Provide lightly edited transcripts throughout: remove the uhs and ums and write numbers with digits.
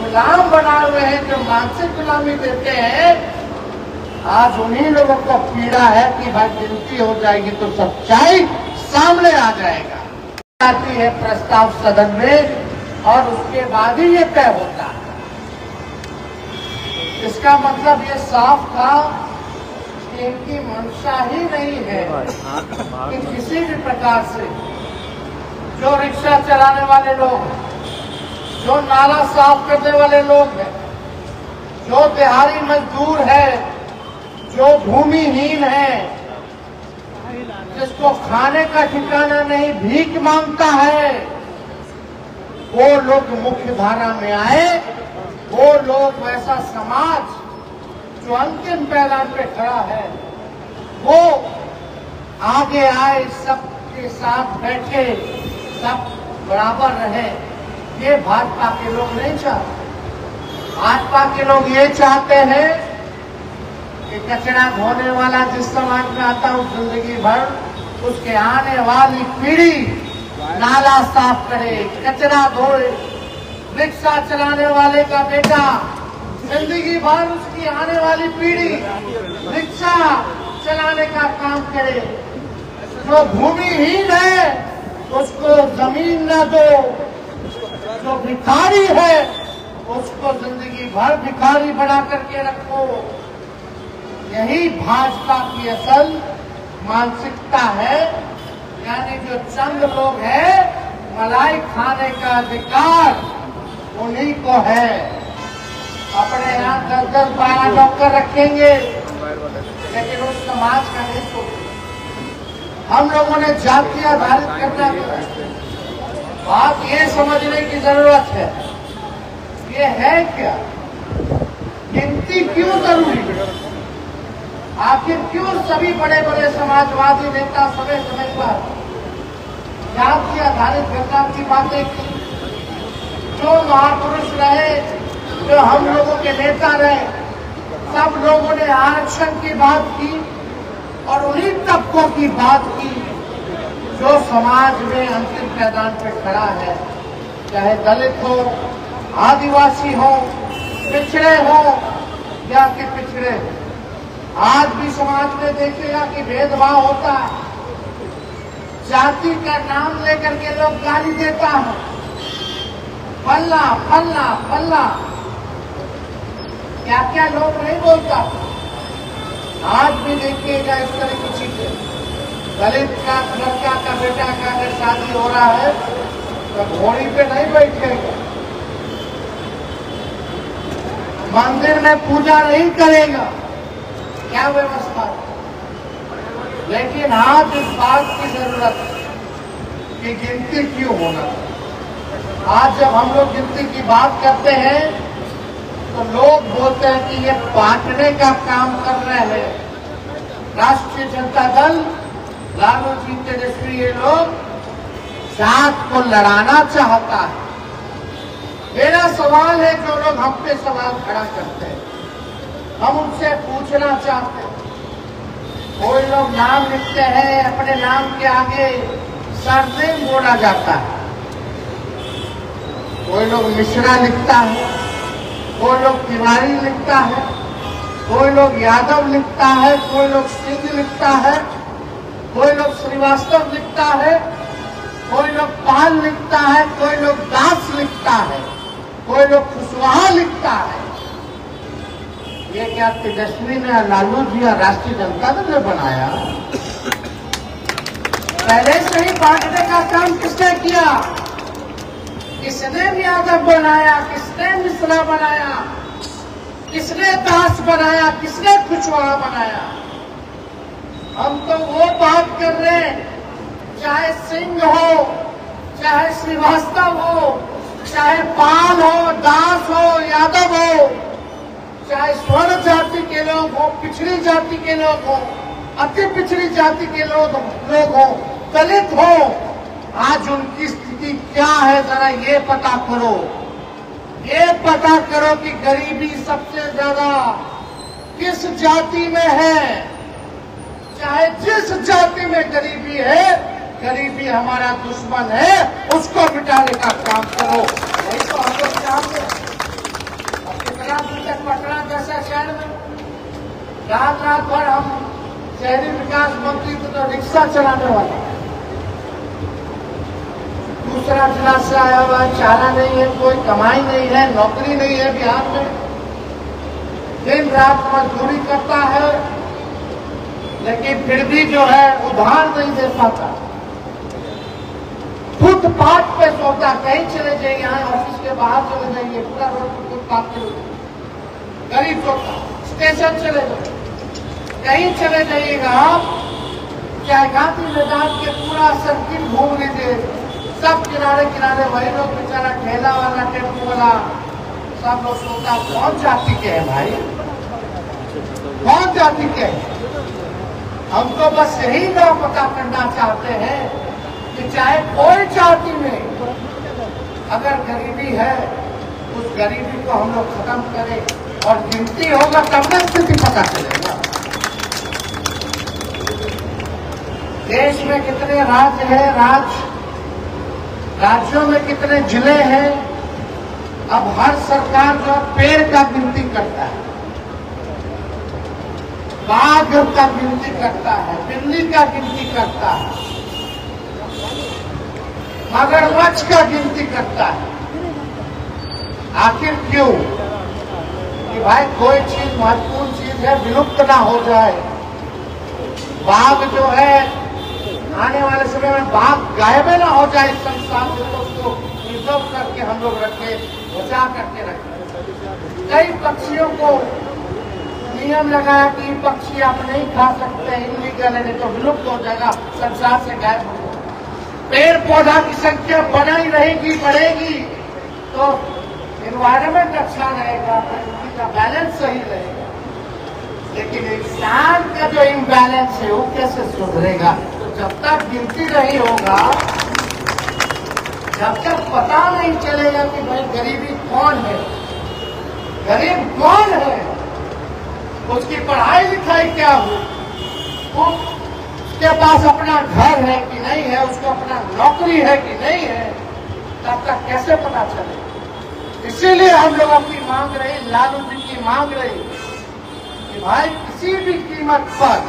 गुलाम बनाए हुए हैं, जो मानसिक गुलामी देते हैं, आज उन्हीं लोगों को पीड़ा है कि भाई गिनती हो जाएगी तो सच्चाई सामने आ जाएगा। आती है प्रस्ताव सदन में और उसके बाद ही ये तय होता है। इसका मतलब ये साफ था कि इनकी मंशा ही नहीं है कि किसी भी प्रकार से जो रिक्शा चलाने वाले लोग, जो नाला साफ करने वाले लोग हैं, जो दिहाड़ी मजदूर है, जो भूमिहीन है, जिसको खाने का ठिकाना नहीं, भीख मांगता है, वो लोग मुख्य धारा में आए। वो लोग, वैसा समाज जो अंतिम पैदान पे खड़ा है, वो आगे आए, सबके साथ बैठे, सब बराबर रहे। ये भाजपा के लोग नहीं चाहते। भाजपा के लोग ये चाहते हैं कि कचरा धोने वाला जिस समाज में आता है, जिंदगी भर उसके आने वाली पीढ़ी नाला साफ करे, कचरा धोए। रिक्शा चलाने वाले का बेटा जिंदगी भर उसकी आने वाली पीढ़ी रिक्शा चलाने का काम करे। जो भूमिहीन है उसको जमीन न दो, जो भिखारी है उसको जिंदगी भर भिखारी बना करके रखो। यही भाजपा की असल मानसिकता है। यानी जो चंद लोग हैं, मलाई खाने का अधिकार उन्हीं को है। अपने यहाँ 10-10, 12 नौकर रखेंगे, लेकिन उस समाज का नहीं सोचेंगे। हम लोगों ने जाति आधारित करना, बात ये समझने की जरूरत है, ये है क्या? गिनती क्यों जरूरी है? आखिर क्यों सभी बड़े बड़े समाजवादी नेता समय समय पर जाति आधारित घटना की बातें की? जो महापुरुष रहे, जो हम लोगों के नेता रहे, सब लोगों ने आरक्षण की बात की और उन्हीं तबकों की बात की जो समाज में अंतिम मैदान पे खड़ा है। चाहे दलित हो, आदिवासी हो, पिछड़े हो या कि पिछड़े हो। आज भी समाज में देखिएगा कि भेदभाव होता है। जाति का नाम लेकर के लोग गाली देता है, फल्ला फल्ला फल्ला, क्या क्या लोग नहीं बोलता। आज भी देखिएगा इस तरह की चीजें। दलित का लड़का का बेटा का अगर शादी हो रहा है तो घोड़ी पे नहीं बैठेगा, मंदिर में पूजा नहीं करेगा, क्या व्यवस्था है। लेकिन आज इस बात की जरूरत है कि गिनती क्यों होना। आज जब हम लोग गिनती की बात करते हैं तो लोग बोलते हैं कि ये बांटने का काम कर रहे हैं। राष्ट्रीय जनता दल, लालू जी, तेजस्वी, ये लोग जात को लड़ाना चाहता है। मेरा सवाल है, जो लोग हम पे सवाल खड़ा करते हैं, हम उनसे पूछना चाहते हैं। कोई लोग नाम लिखते हैं, अपने नाम के आगे सरनेम बोला जाता है। कोई लोग मिश्रा लिखता है, कोई लोग तिवारी लिखता है, कोई लोग यादव लिखता है, कोई लोग सिंह लिखता है, कोई लोग श्रीवास्तव लिखता है, कोई लोग पाल लिखता है, कोई लोग दास लिखता है, कोई लोग कुशवाहा लिखता है। ये क्या तेजस्वी ने, लालू जी और राष्ट्रीय जनता दल ने बनाया? पहले से ही बांटने का काम किसने किया? किसने यादव बनाया? किसने मिश्रा बनाया? किसने दास बनाया? किसने कुशवाहा बनाया? हम तो वो बात कर रहे हैं, चाहे सिंह हो, चाहे श्रीवास्तव हो, चाहे पाल हो, दास हो, यादव हो, चाहे स्वर्ण जाति के लोग हो, पिछड़ी जाति के लोग हो, अति पिछड़ी जाति के लोग हो, दलित हो, आज उनकी स्थिति क्या है जरा ये पता करो। ये पता करो कि गरीबी सबसे ज्यादा किस जाति में है। चाहे जिस जाति में गरीबी है, गरीबी हमारा दुश्मन है, उसको मिटाने का काम करो। यही तो हम लोग चाहते हैं। विकास मंत्री तो रिक्शा चलाने वाला, दूसरा जिला से आया हुआ, चारा नहीं है, कोई कमाई नहीं है, नौकरी नहीं है बिहार में, दिन रात मजदूरी करता है, लेकिन फिर भी जो है उधार नहीं दे पाता, फुटपाथ पे सोता। कहीं चले जाइए, यहाँ ऑफिस के बाहर चले जाइए, पूरा रोड फुटपाथ पे गरीब सोता। स्टेशन चले जाइए, कहीं चले जाइएगा आप, चाहे गांधी मैदान के पूरा सर्किल घूम लीजिए, सब किनारे किनारे वही लोग बेचारा, ठेला वाला, टेम्पो वाला, सब लोग सोता। कौन जाति के है भाई, कौन जाति के है? हम तो बस यही ना पता करना चाहते हैं कि चाहे कोई जाति में अगर गरीबी है, उस गरीबी को हम लोग खत्म करें, और गिनती होगा तब तक स्थिति पता चलेगा। देश में कितने राज्य हैं, राज्यों में कितने जिले हैं। अब हर सरकार जो पेड़ का गिनती करता है, बाघ का गिनती करता है, बिल्ली का गिनती करता है, मगरमच्छ का गिनती करता है। आखिर क्यों? कि भाई कोई चीज महत्वपूर्ण चीज है, विलुप्त ना हो जाए। बाघ जो है, आने वाले समय में बाघ गायब ना हो जाए इस संसार से, तो उसको प्रिजर्व करके हम लोग रखे, बचा करके रखें। कई पक्षियों को नियम लगाया कि पक्षी आप नहीं खा सकते, इलीगल है, नहीं तो विलुप्त हो जाएगा, संसार से गायब हो जाएगा। पेड़ पौधा की संख्या बढ़ी रहेगी, बढ़ेगी, तो एनवायरमेंट अच्छा रहेगा, प्रकृति का बैलेंस सही रहेगा। लेकिन इंसान का जो इम्बैलेंस है वो कैसे सुधरेगा? तो जब तक गिनती नहीं होगा, जब तक पता नहीं चलेगा कि भाई गरीबी कौन है, गरीब कौन है, उसकी पढ़ाई लिखाई क्या हो, उसके पास अपना घर है कि नहीं है, उसको अपना नौकरी है कि नहीं है, तब तक कैसे पता चले? इसीलिए हम लोगों की मांग रही, लालू जी की मांग रही कि भाई किसी भी कीमत पर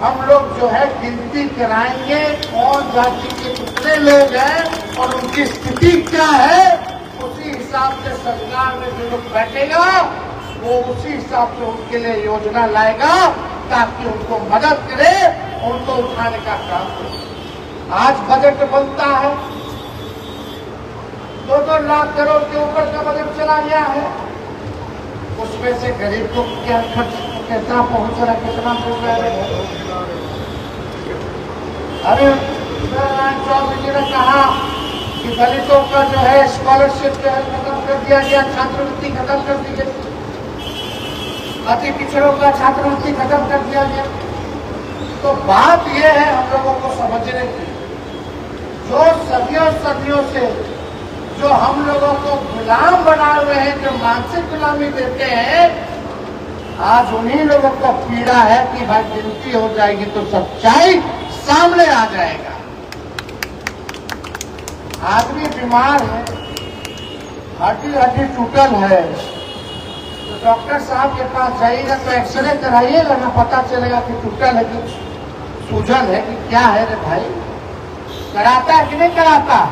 हम लोग जो है गिनती कराएंगे, कौन जाति के कितने लोग हैं और उनकी स्थिति क्या है, उसी हिसाब से सरकार में जो लोग बैठेगा वो उसी हिसाब से उनके लिए योजना लाएगा, ताकि उनको मदद करे, उनको उठाने का काम करे। आज बजट बनता है, 2-2 लाख करोड़ के ऊपर का बजट चला गया है, उसमें से गरीब को क्या खर्च कितना पहुंच रहा, कितना मिल रहा है? अरे नारायण चौधरी जी ने कहा कि दलितों का जो है स्कॉलरशिप जो है खत्म कर दिया गया, छात्रवृत्ति खत्म कर दी गई, अति पिछड़ों का छात्रवृत्ति खत्म कर दिया गया। तो बात यह है हम लोगों को समझने की, जो सदियों से जो हम लोगों को गुलाम बनाए हुए हैं, जो मानसिक गुलामी देते हैं, आज उन्हीं लोगों को पीड़ा है कि भाई गिनती हो जाएगी तो सच्चाई सामने आ जाएगा। आदमी बीमार है, हड्डी टूटल है, तो डॉक्टर साहब के पास जाइएगा तो एक्सरे कराइएगा ना, पता चलेगा कि टूटल है कि सूजन है कि क्या है रे भाई। कराता है कि नहीं कराता?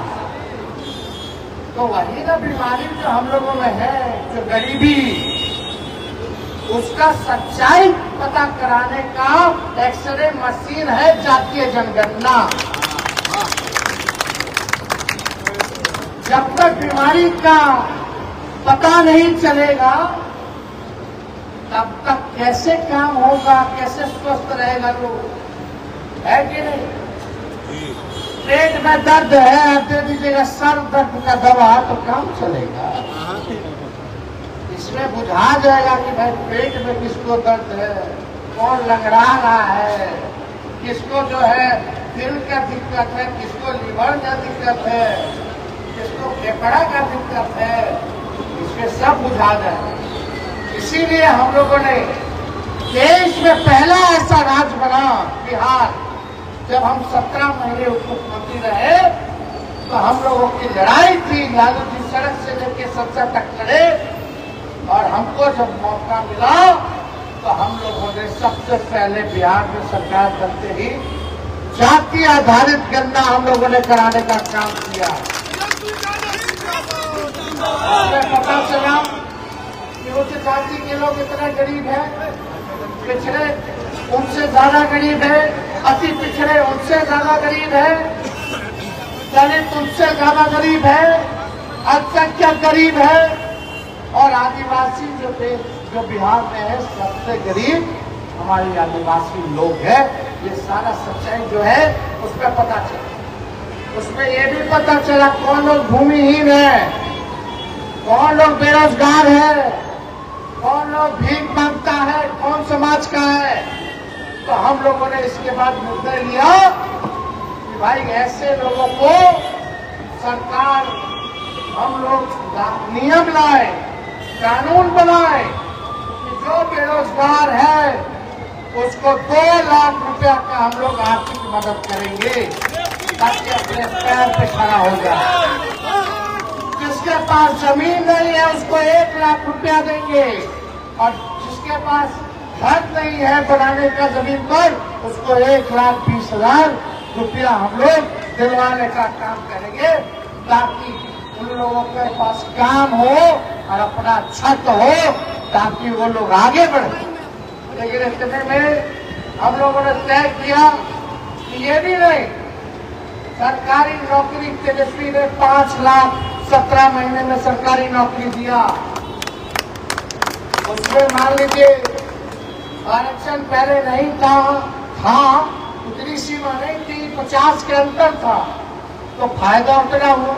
तो वही ना बीमारी जो हम लोगों में है, जो गरीबी, उसका सच्चाई पता कराने का एक्सरे मशीन है जातीय जनगणना। जब तक बीमारी का पता नहीं चलेगा, तब तक कैसे काम होगा, कैसे स्वस्थ रहेगा लोग, है कि नहीं? पेट में दर्द है, दे दीजिएगा सर दर्द का दवा, तो काम चलेगा। इसमें बुझा जाएगा कि भाई पेट में किसको दर्द है, कौन लंगड़ा रहा है, किसको जो है दिल का दिक्कत है, किसको लीवर का दिक्कत है, किसको फेफड़ा का दिक्कत है, इसमें सब बुझा जाएगा। इसीलिए हम लोगों ने देश में पहला ऐसा राज्य बना बिहार, जब हम 17 महीने उप मुख्यमंत्री रहे, तो हम लोगों की लड़ाई थी, लालू जी सड़क से लेकर संसद तक लड़े, और हमको जब मौका मिला तो हम लोगों ने सबसे पहले बिहार में सरकार बनते ही जाति आधारित गणना हम लोगों ने कराने का काम किया। हमें पता चला कि उच्च जाति के लोग इतने गरीब हैं, पिछड़े उनसे ज्यादा गरीब है, अति पिछड़े उनसे ज्यादा गरीब है, दलित उनसे ज्यादा गरीब है, अल्पसंख्यक गरीब है और आदिवासी जो बिहार में है सबसे गरीब हमारे आदिवासी लोग हैं। ये सारा सच्चाई जो है उसमें पता चला। उसमें ये भी पता चला कौन लोग भूमिहीन है, कौन लोग बेरोजगार है, कौन लोग भीख मांगता है, कौन समाज का है। तो हम लोगों ने इसके बाद निर्णय लिया कि भाई ऐसे लोगों को सरकार हम लोग नियम लाए, कानून बनाए कि जो बेरोजगार है उसको 2 लाख रुपया का हम लोग आर्थिक मदद करेंगे ताकि अपने पैर पे खड़ा हो जाए। जिसके पास जमीन नहीं है उसको 1 लाख रुपया देंगे और जिसके पास घर नहीं है बनाने का जमीन पर उसको 1,20,000 रुपया हम लोग दिलवाने का काम करेंगे ताकि उन लोगों के पास काम हो और अपना छत हो ताकि वो लोग आगे बढ़े। लेकिन इतने में हम लोगों ने तय किया कि ये भी नहीं, सरकारी नौकरी तेजस्वी ने 5 लाख 17 महीने में सरकारी नौकरी दिया। उसमें मान लीजिए आरक्षण पहले नहीं था उतनी सीमा नहीं थी, 50 के अंतर था तो फायदा उतना हुआ।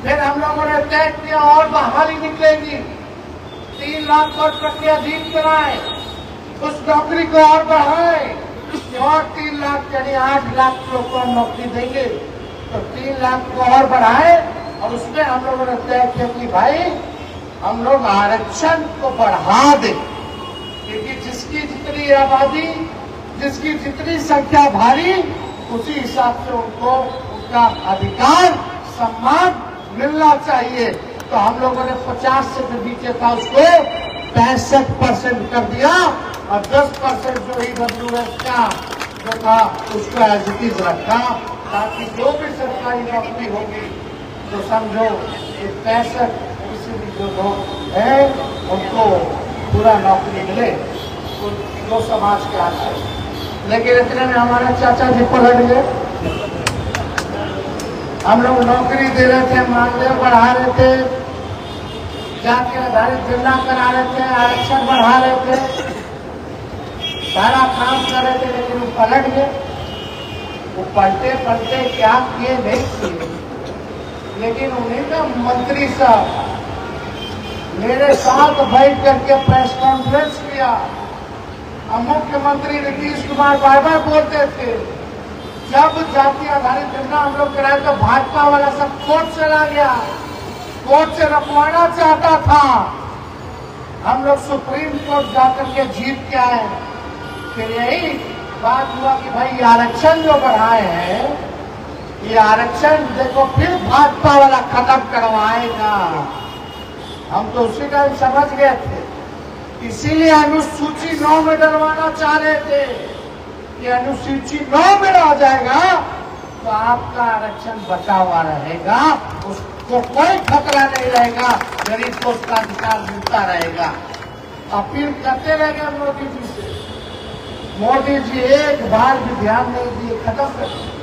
फिर हम लोगों ने तय किया और बहाली निकलेगी, 3 लाख पर के अधिक बनाए, उस नौकरी को और बढ़ाए और 3 लाख यानी 8 लाख लोग को नौकरी देंगे। तो 3 लाख को और बढ़ाए और उसमें हम लोगों ने तय किया कि भाई हम लोग आरक्षण को बढ़ा दें क्योंकि जिसकी जितनी आबादी, जिसकी जितनी संख्या भारी उसी हिसाब से उनको उनका अधिकार सम्मान मिलना चाहिए। तो हम लोगों ने 50 से जो नीचे था उसको 65% कर दिया और 10% जो EWS का जो था उसको एज इट इज रखा ताकि जो भी सरकारी नौकरी होगी तो समझो ये 65 किसी भी जो लोग हैं उनको पूरा नौकरी मिले जो समाज के हाथ से। लेकिन इतने में हमारे चाचा जी पलट गए। हम लोग नौकरी दे रहे थे, मानदेय बढ़ा रहे थे, जाति आधारित गणना करा रहे थे, आरक्षण बढ़ा रहे थे, सारा काम कर रहे थे, लेकिन वो पलट गए। वो पलटे पलटे क्या किए नहीं किए, लेकिन उन्हीं का मंत्री साहब मेरे साथ बैठ करके प्रेस कॉन्फ्रेंस किया। अब मुख्यमंत्री नीतीश कुमार बार-बार बोलते थे जब जाति आधारित गणना हम लोग कराए तो भाजपा वाला सब कोर्ट चला गया, कोर्ट से रखवाना चाहता था। हम लोग सुप्रीम कोर्ट जाकर के जीत के आए। फिर यही बात हुआ कि भाई आरक्षण जो बढ़ाए हैं ये आरक्षण देखो फिर भाजपा वाला खत्म करवाएगा। हम तो उसी टाइम समझ गए थे, इसीलिए अनुसूची 9 में डलवाना चाह रहे थे कि अनुसूची 9 में आ जाएगा तो आपका आरक्षण बचा हुआ रहेगा, उसको कोई खतरा नहीं रहेगा, गरीब को उसका अधिकार मिलता रहेगा। अपील करते रहेंगे मोदी जी से, मोदी जी एक बार भी ध्यान नहीं दिए, खत्म कर दिए।